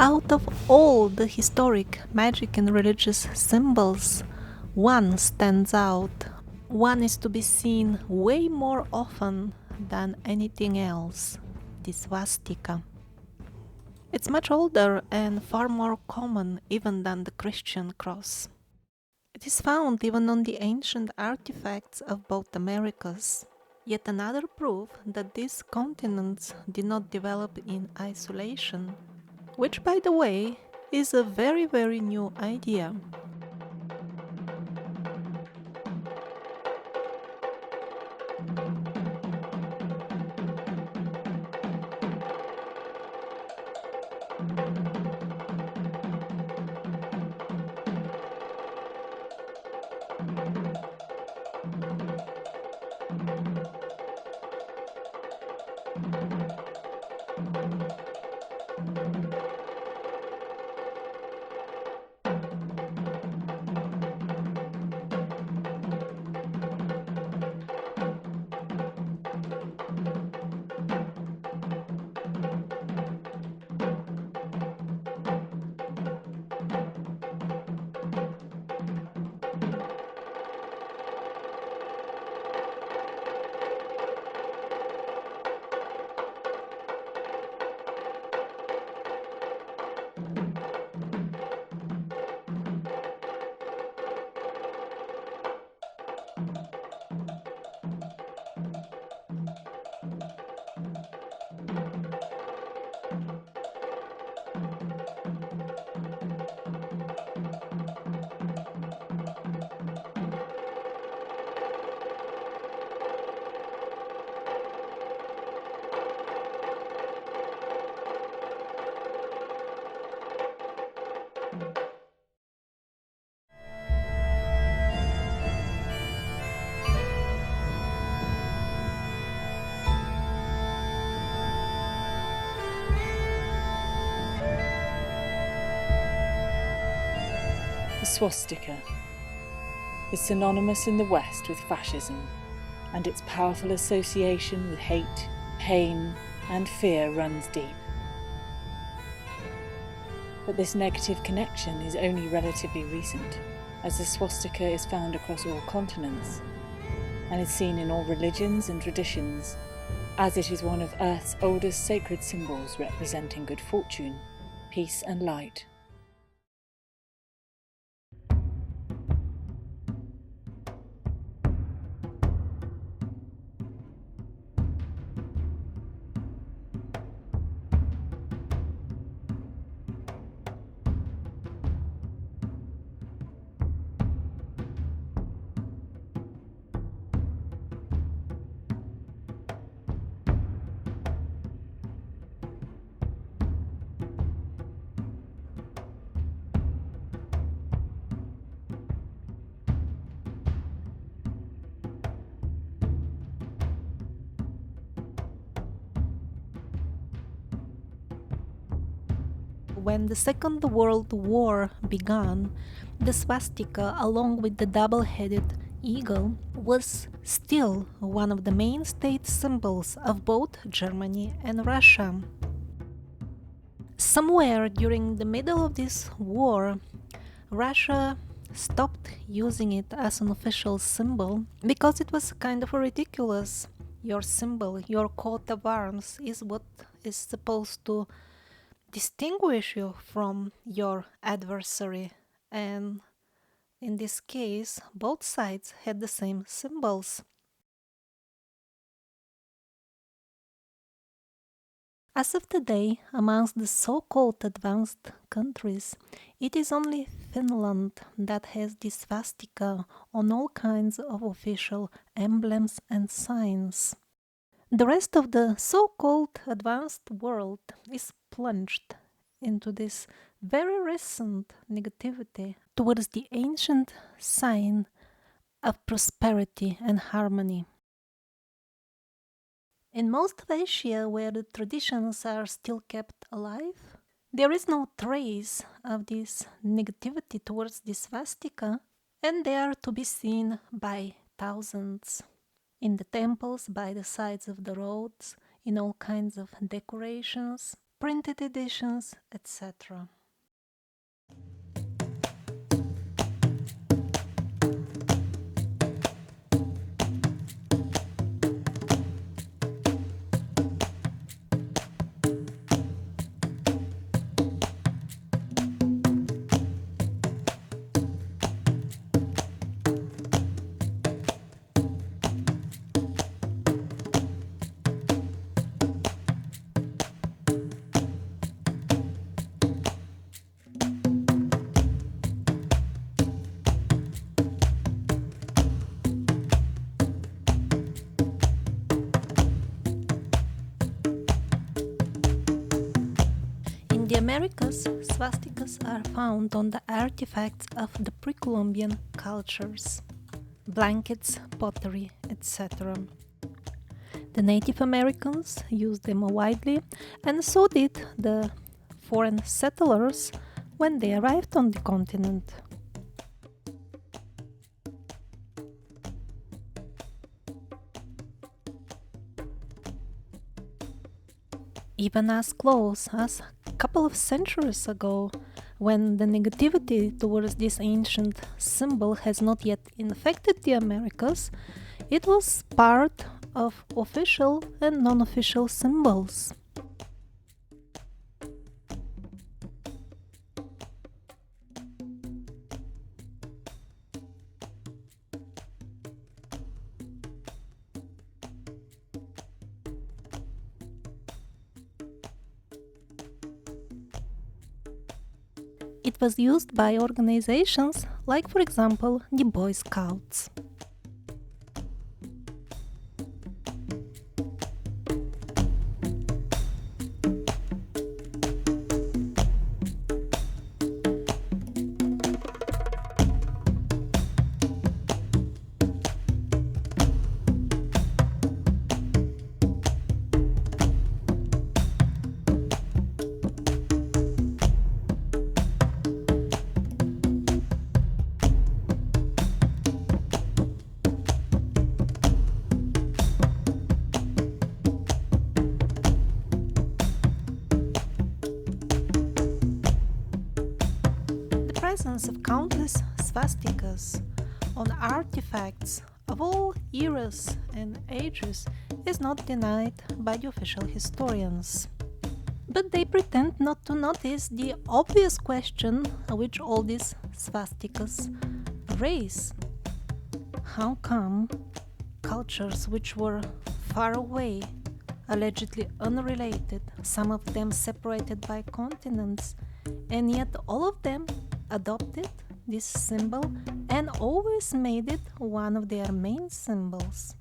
out of all the historic magic and religious symbols, one stands out. One is to be seen way more often than anything else: the swastika. It's much older and far more common even than the Christian cross. It is found even on the ancient artifacts of both Americas. Yet another proof that these continents did not develop in isolation, which, by the way, is a very new idea. The swastika is synonymous in the West with fascism, and its powerful association with hate, pain, and fear runs deep. But this negative connection is only relatively recent, as the swastika is found across all continents and is seen in all religions and traditions, as it is one of Earth's oldest sacred symbols representing good fortune, peace and light. When the Second World War began, the swastika, along with the double-headed eagle, was still one of the main state symbols of both Germany and Russia. Somewhere during the middle of this war, Russia stopped using it as an official symbol because it was kind of ridiculous. Your symbol, your coat of arms, is what is supposed to distinguish you from your adversary, and in this case both sides had the same symbols. As of today, amongst the so-called advanced countries, it is only Finland that has the swastika on all kinds of official emblems and signs. The rest of the so-called advanced world is plunged into this very recent negativity towards the ancient sign of prosperity and harmony. In most of Asia, where the traditions are still kept alive, there is no trace of this negativity towards the swastika, and they are to be seen by thousands. In the temples, by the sides of the roads, in all kinds of decorations, printed editions, etc. In the Americas, swastikas are found on the artifacts of the pre-Columbian cultures, blankets, pottery, etc. The Native Americans used them widely, and so did the foreign settlers when they arrived on the continent. Even as close as a couple of centuries ago, when the negativity towards this ancient symbol has not yet infected the Americas, it was part of official and non-official symbols. It was used by organizations like, for example, the Boy Scouts. The presence of countless swastikas on artifacts of all eras and ages is not denied by the official historians. But they pretend not to notice the obvious question which all these swastikas raise. How come cultures which were far away, allegedly unrelated, some of them separated by continents, and yet all of them adopted this symbol and always made it one of their main symbols?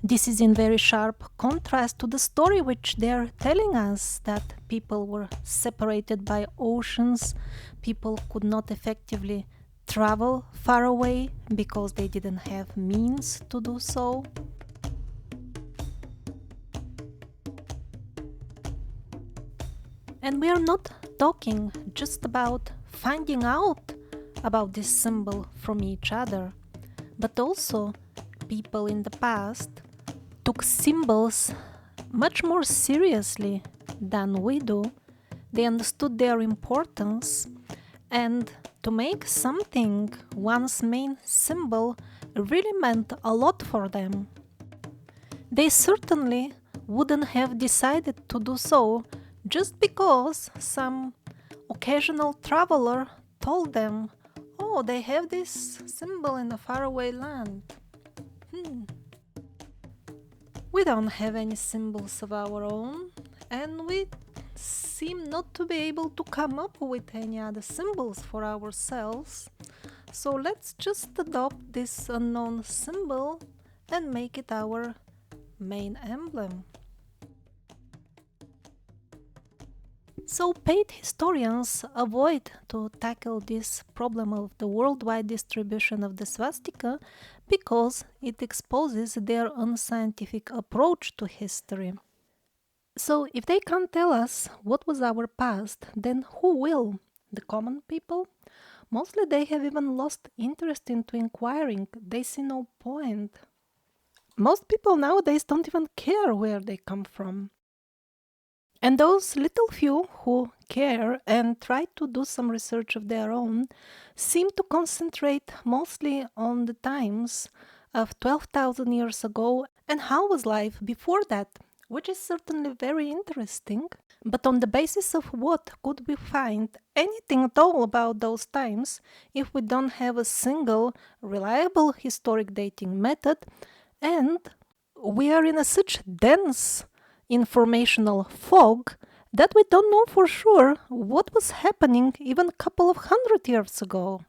This is in very sharp contrast to the story which they are telling us, that people were separated by oceans, people could not effectively travel far away because they didn't have means to do so. And we are not talking just about finding out about this symbol from each other, but also people in the past took symbols much more seriously than we do. They understood their importance, and to make something one's main symbol really meant a lot for them. They certainly wouldn't have decided to do so just because some occasional traveler told them, oh, they have this symbol in a faraway land. We don't have any symbols of our own, and we seem not to be able to come up with any other symbols for ourselves. So let's just adopt this unknown symbol and make it our main emblem. So paid historians avoid to tackle this problem of the worldwide distribution of the swastika because it exposes their unscientific approach to history. So if they can't tell us what was our past, then who will? The common people? Mostly they have even lost interest into inquiring. They see no point. Most people nowadays don't even care where they come from. And those little few who care and try to do some research of their own seem to concentrate mostly on the times of 12,000 years ago and how was life before that, which is certainly very interesting. But on the basis of what could we find anything at all about those times if we don't have a single reliable historic dating method and we are in a such dense informational fog that we don't know for sure what was happening even a couple of 100 years ago.